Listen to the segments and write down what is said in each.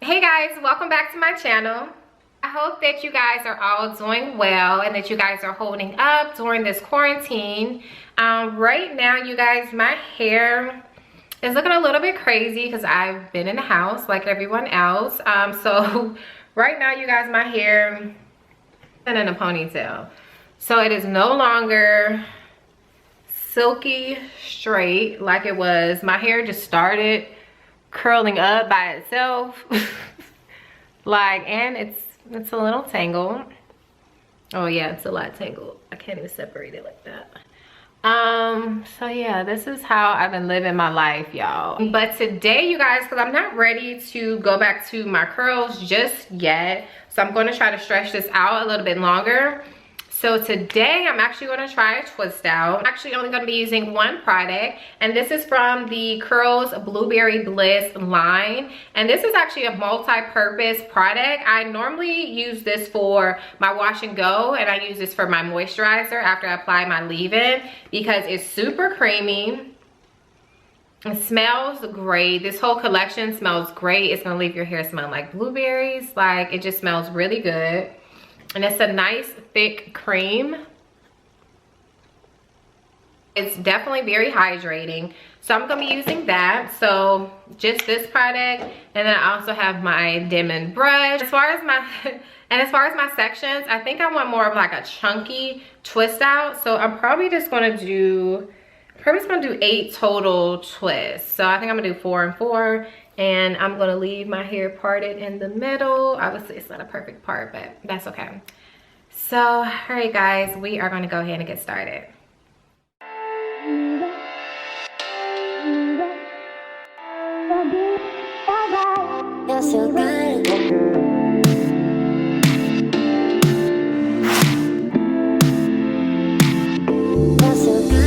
Hey guys, welcome back to my channel. I hope that you guys are all doing well and that you guys are holding up during this quarantine. Right now, you guys, my hair is looking a little bit crazy because I've been in the house like everyone else. So right now, you guys, my hair is in a ponytail. So it is no longer silky straight like it was. My hair just started curling up by itself. And it's a little tangled. Oh yeah, it's a lot tangled. I can't even separate it like that. So yeah, this is how I've been living my life, y'all. But today, you guys, because I'm not ready to go back to my curls just yet, so I'm going to try to stretch this out a little bit longer. So today I'm actually going to try a twist out. I'm actually only going to be using one product, and this is from the Curls Blueberry Bliss line. And this is actually a multi-purpose product. I normally use this for my wash and go, and I use this for my moisturizer after I apply my leave-in because it's super creamy. It smells great. This whole collection smells great. It's going to leave your hair smelling like blueberries. Like, it just smells really good. And it's a nice thick cream. It's definitely very hydrating. So I'm gonna be using that. So just this product, and then I also have my Denman brush. As far as my sections, I think I want more of like a chunky twist out. So I'm probably just gonna do 8 total twists. So I think I'm gonna do 4 and 4. And I'm gonna leave my hair parted in the middle. Obviously it's not a perfect part, but that's okay. So, all right guys, we are gonna go ahead and get started. You're so good. You're so good.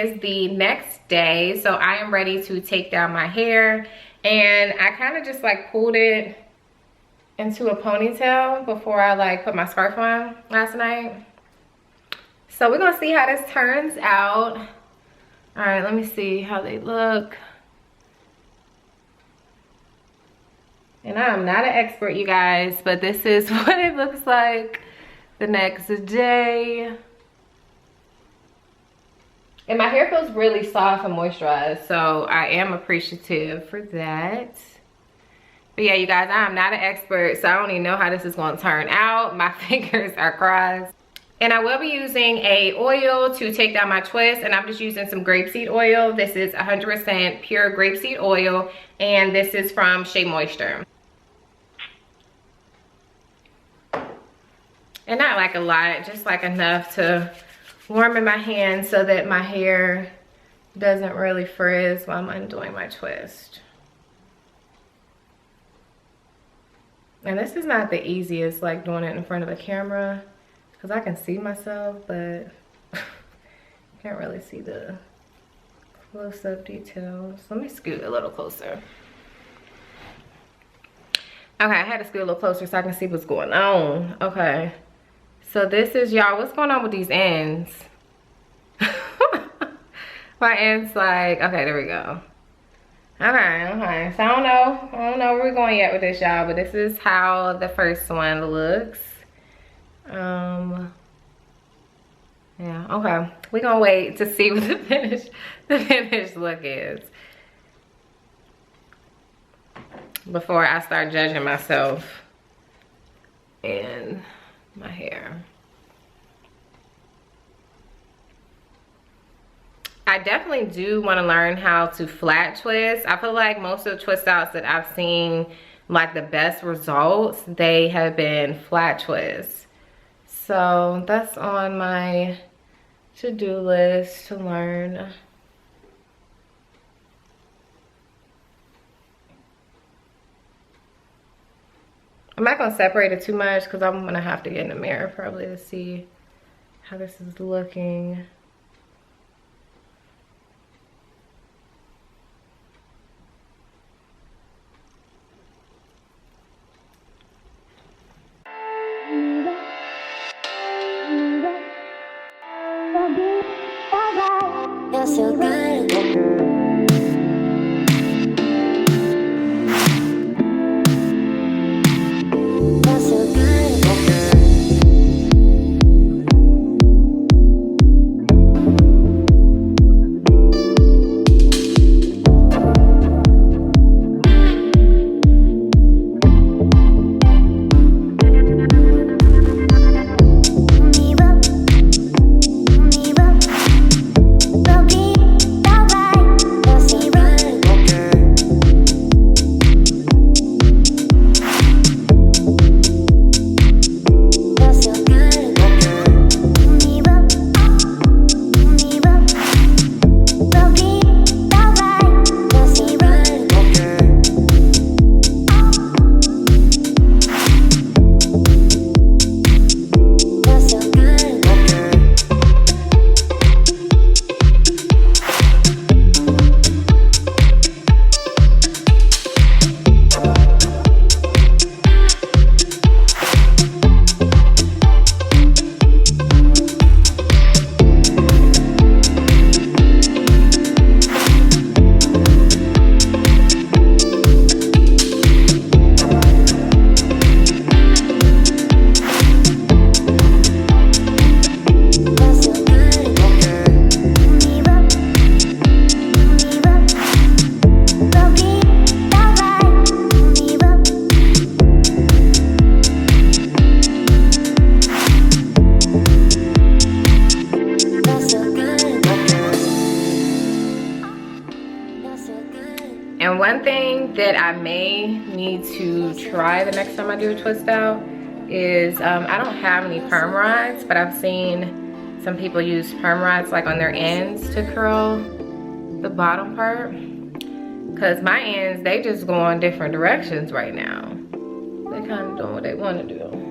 is the next day, so I am ready to take down my hair, and I kind of just like pulled it into a ponytail before I like put my scarf on last night. So we're gonna see how this turns out. All right, let me see how they look. And I'm not an expert, you guys, but this is what it looks like the next day. And my hair feels really soft and moisturized, so I am appreciative for that. But yeah, you guys, I am not an expert, so I don't even know how this is gonna turn out. My fingers are crossed. And I will be using a oil to take down my twist, and I'm just using some grapeseed oil. This is 100% pure grapeseed oil, and this is from Shea Moisture. And not like a lot, just like enough to warm in my hands so that my hair doesn't really frizz while I'm undoing my twist. And this is not the easiest, like doing it in front of a camera, because I can see myself, but can't really see the close-up details. Let me scoot a little closer. Okay, I had to scoot a little closer so I can see what's going on. Okay. So this is, y'all, what's going on with these ends? My ends like, okay, there we go. Okay, so I don't know where we're going yet with this, y'all, but this is how the first one looks. Yeah, okay. We're gonna wait to see what the finished look is before I start judging myself and my hair. I definitely do want to learn how to flat twist. I feel like most of the twist outs that I've seen, like the best results, they have been flat twists. So that's on my to-do list to learn. I'm not gonna separate it too much because I'm gonna have to get in the mirror probably to see how this is looking. You're so good. You're so good. And one thing that I may need to try the next time I do a twist out is, I don't have any perm rods, but I've seen some people use perm rods like on their ends to curl the bottom part. Cause my ends, they just go on different directions right now. They kind of doing what they want to do.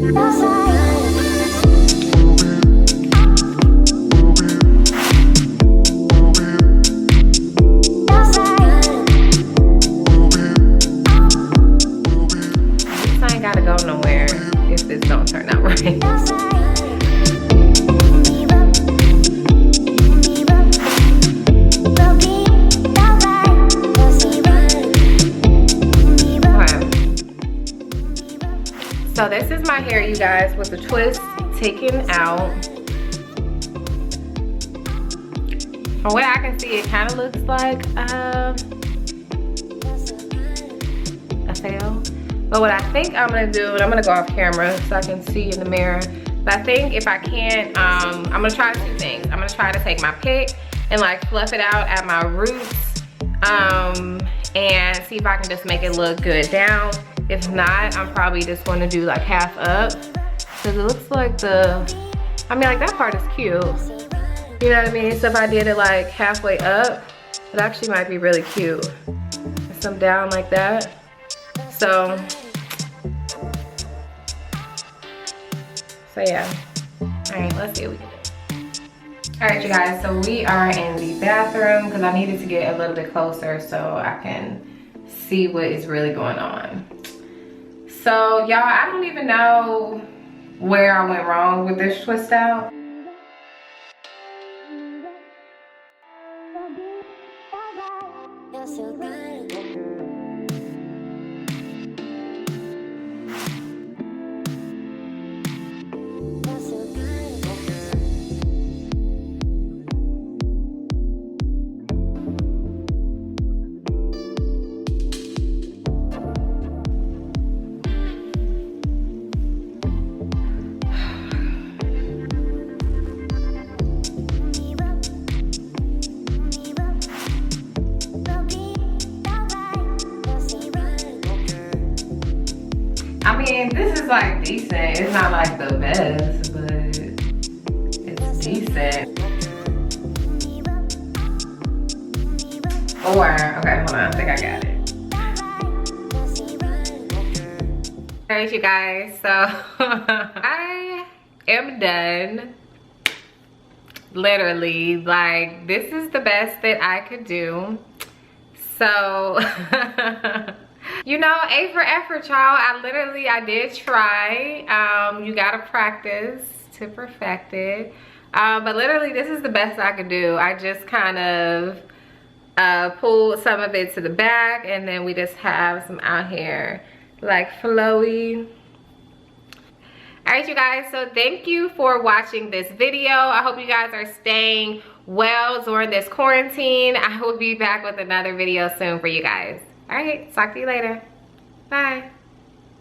You're So this is my hair, you guys, with the twist taken out. From what I can see, it kind of looks like a fail. But what I think I'm gonna do, and I'm gonna go off camera so I can see in the mirror. But I think if I can't, I'm gonna try 2 things. I'm gonna try to take my pick and like fluff it out at my roots, and see if I can just make it look good down. If not, I'm probably just gonna do like half up, because it looks like I mean, like that part is cute. You know what I mean? So if I did it like halfway up, it actually might be really cute. Some down like that. So yeah. All right, let's see what we can do. All right, you guys, so we are in the bathroom because I needed to get a little bit closer so I can see what is really going on. So y'all, I don't even know where I went wrong with this twist out. You're so good. You're so good. I mean, this is like decent. It's not like the best, but it's decent. Or, okay, hold on, I think I got it. All right, you guys, so I am done. Literally, like, this is the best that I could do. So, you know, A for effort, y'all. I did try. You gotta practice to perfect it. But literally, this is the best I could do. I just kind of pulled some of it to the back, and then we just have some out here, like flowy. All right, you guys, so thank you for watching this video. I hope you guys are staying well during this quarantine. I will be back with another video soon for you guys. All right, talk to you later. Bye.